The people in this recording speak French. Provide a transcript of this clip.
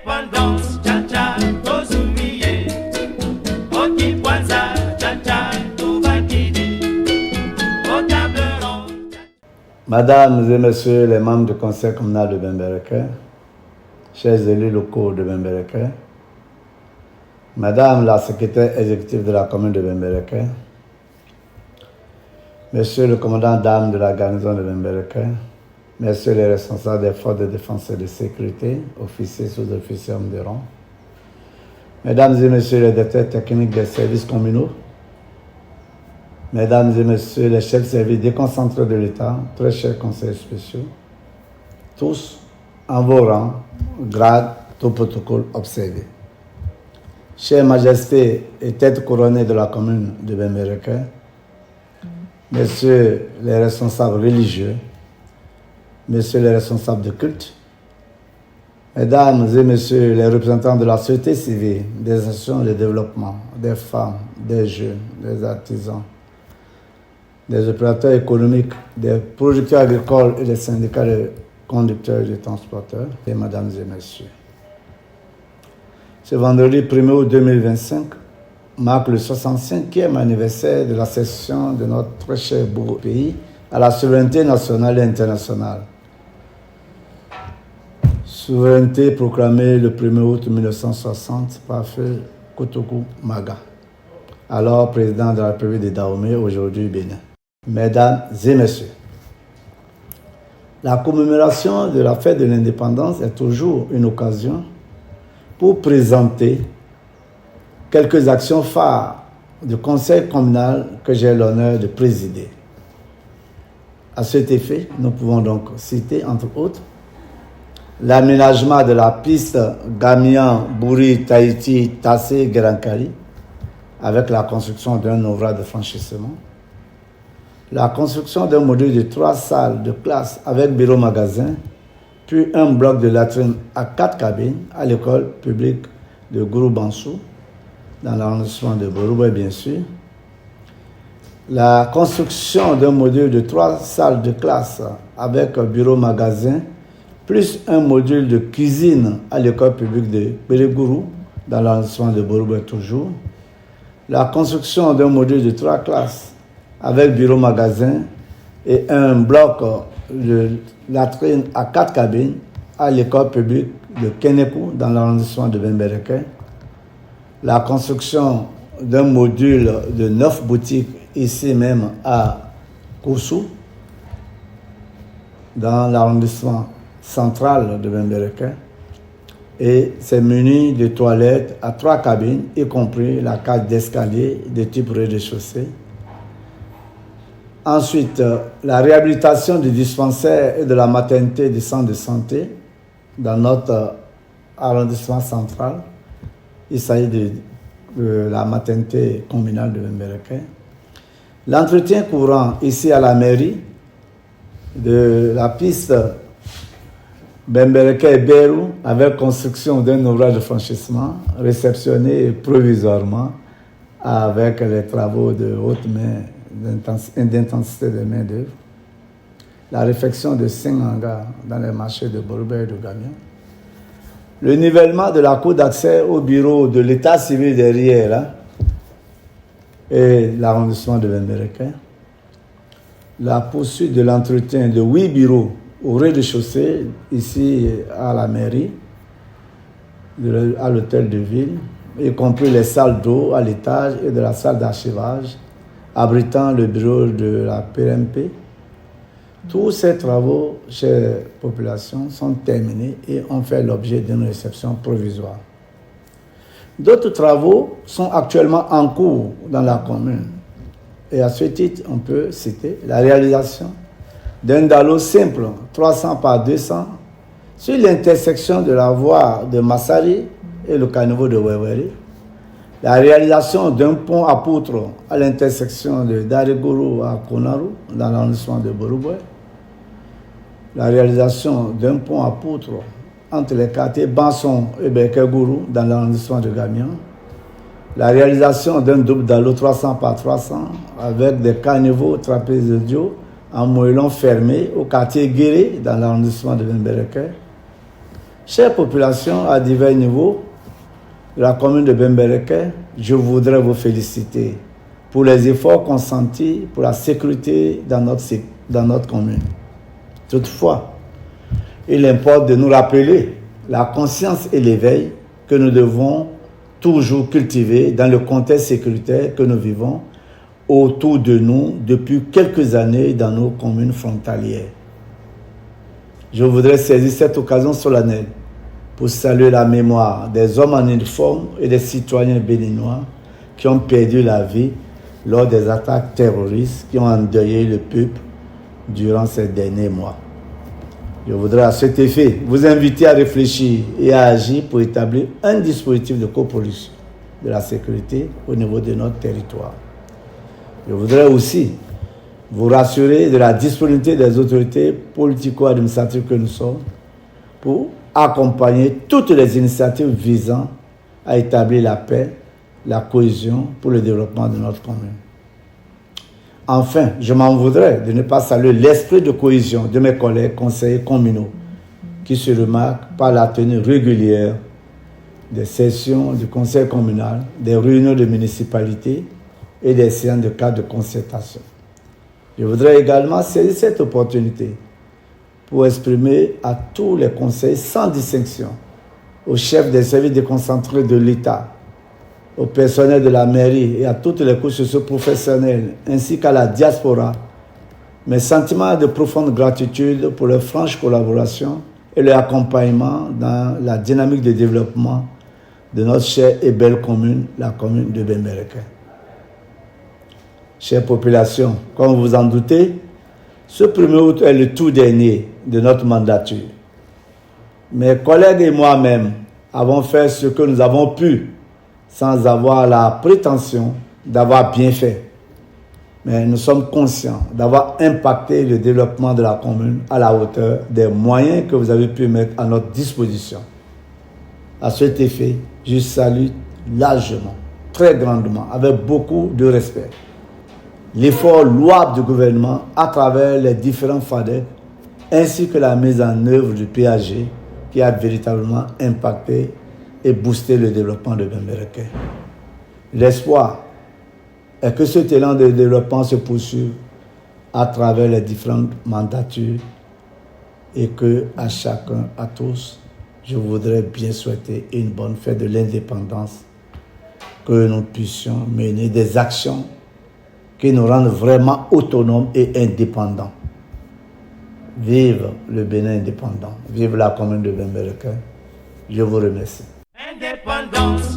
Indépendance, cha-cha, tozumiye. Oki kwanza, cha-cha, tubakidi. Au table ronde. Mesdames et messieurs les membres du conseil communal de Bembereke, chers élus locaux de Bembereke, Madame la secrétaire exécutive de la commune de Bembereke, Monsieur le commandant d'armes de la garnison de Bembereke, Messieurs les responsables des forces de défense et de sécurité, officiers, sous-officiers, hommes de rang, Mesdames et Messieurs les directeurs techniques des services communaux, Mesdames et Messieurs les chefs de service déconcentrés de l'État, très chers conseillers spéciaux, tous en vos rangs, grades, tout protocole observé. Chères Majestés et têtes couronnées de la commune de Bembereke, Messieurs les responsables religieux, Messieurs les responsables de culte, Mesdames et Messieurs les représentants de la société civile, des associations de développement, des femmes, des jeunes, des artisans, des opérateurs économiques, des producteurs agricoles et des syndicats de conducteurs et de transporteurs, et Mesdames et Messieurs. Ce vendredi 1er août 2025 marque le 65e anniversaire de la cession de notre très cher beau pays à la souveraineté nationale et internationale. Souveraineté proclamée le 1er août 1960 par Feu Kotokou Maga, alors président de la République de Dahomey, aujourd'hui Bénin. Mesdames et Messieurs, la commémoration de la fête de l'indépendance est toujours une occasion pour présenter quelques actions phares du conseil communal que j'ai l'honneur de présider. À cet effet, nous pouvons donc citer, entre autres, l'aménagement de la piste Gamian-Bouri-Tahiti-Tassé-Guerankari avec la construction d'un ouvrage de franchissement, la construction d'un module de 3 salles de classe avec bureau-magasin, puis un bloc de latrines à 4 cabines à l'école publique de Gouroubansou, dans l'arrondissement de Borouba, bien sûr. La construction d'un module de 3 salles de classe avec bureau-magasin, plus un module de cuisine à l'école publique de Bélégourou, dans l'arrondissement de Borouba toujours. La construction d'un module de 3 classes avec bureau-magasin et un bloc de latrines à 4 cabines à l'école publique de Kenekou, dans l'arrondissement de Bembereke. La construction d'un module de 9 boutiques ici même à Koussou, dans l'arrondissement central de Bembereke, et c'est muni de toilettes à 3 cabines, y compris la cage d'escalier de type rez-de-chaussée. Ensuite, la réhabilitation du dispensaire et de la maternité du centre de santé dans notre arrondissement central. Il s'agit de la maternité communale de Bembereke. L'entretien courant ici à la mairie de la piste Bembereke-Berou avec construction d'un ouvrage de franchissement réceptionné provisoirement avec les travaux de haute main d'intensité de main-d'œuvre, la réfection de 5 hangars dans les marchés de Borouba et de Gamian, le nivellement de la cour d'accès au bureau de l'état civil derrière et l'arrondissement de Bembereke, la poursuite de l'entretien de 8 bureaux au rez-de-chaussée, ici à la mairie, à l'hôtel de ville, y compris les salles d'eau à l'étage et de la salle d'archivage, abritant le bureau de la PMP. Tous ces travaux, chères populations, sont terminés et ont fait l'objet d'une réception provisoire. D'autres travaux sont actuellement en cours dans la commune. Et à ce titre, on peut citer la réalisation d'un dallo simple, 300 par 200, sur l'intersection de la voie de Massari et le caniveau de Weweri, la réalisation d'un pont à poutre à l'intersection de Daregourou à Konaru, dans l'arrondissement de Borouba, la réalisation d'un pont à poutre entre les quartiers Banson et Bekegourou, dans l'arrondissement de Gamian, la réalisation d'un double dallo 300 par 300 avec des caniveaux trapézodiaux en moellons fermés au quartier Guéré, dans l'arrondissement de Bembereke, Chère population à divers niveaux de la commune de Bembereke, je voudrais vous féliciter pour les efforts consentis pour la sécurité dans notre commune. Toutefois, il importe de nous rappeler la conscience et l'éveil que nous devons toujours cultiver dans le contexte sécuritaire que nous vivons autour de nous depuis quelques années dans nos communes frontalières. Je voudrais saisir cette occasion solennelle pour saluer la mémoire des hommes en uniforme et des citoyens béninois qui ont perdu la vie lors des attaques terroristes qui ont endeuillé le peuple durant ces derniers mois. Je voudrais à cet effet vous inviter à réfléchir et à agir pour établir un dispositif de coproduction de la sécurité au niveau de notre territoire. Je voudrais aussi vous rassurer de la disponibilité des autorités politico-administratives que nous sommes pour accompagner toutes les initiatives visant à établir la paix, la cohésion pour le développement de notre commune. Enfin, je m'en voudrais de ne pas saluer l'esprit de cohésion de mes collègues conseillers communaux qui se remarquent par la tenue régulière des sessions du conseil communal, des réunions de municipalité et des séances de cadre de concertation. Je voudrais également saisir cette opportunité pour exprimer à tous les conseils sans distinction, aux chefs des services déconcentrés de l'État, au personnel de la mairie et à toutes les couches socio-professionnelles, ainsi qu'à la diaspora, mes sentiments de profonde gratitude pour leur franche collaboration et leur accompagnement dans la dynamique de développement de notre chère et belle commune, la commune de Bembereke. Chère population, comme vous en doutez, ce 1er août est le tout dernier de notre mandature. Mes collègues et moi-même avons fait ce que nous avons pu sans avoir la prétention d'avoir bien fait. Mais nous sommes conscients d'avoir impacté le développement de la commune à la hauteur des moyens que vous avez pu mettre à notre disposition. À cet effet, je salue largement, très grandement, avec beaucoup de respect, l'effort louable du gouvernement à travers les différents FADEC ainsi que la mise en œuvre du PAG qui a véritablement impacté et boosté le développement de Bembereke. L'espoir est que cet élan de développement se poursuive à travers les différentes mandatures et que à chacun, à tous, je voudrais bien souhaiter une bonne fête de l'indépendance, que nous puissions mener des actions qui nous rendent vraiment autonomes et indépendants. Vive le Bénin indépendant, vive la commune de Bembereke. Je vous remercie. Indépendance.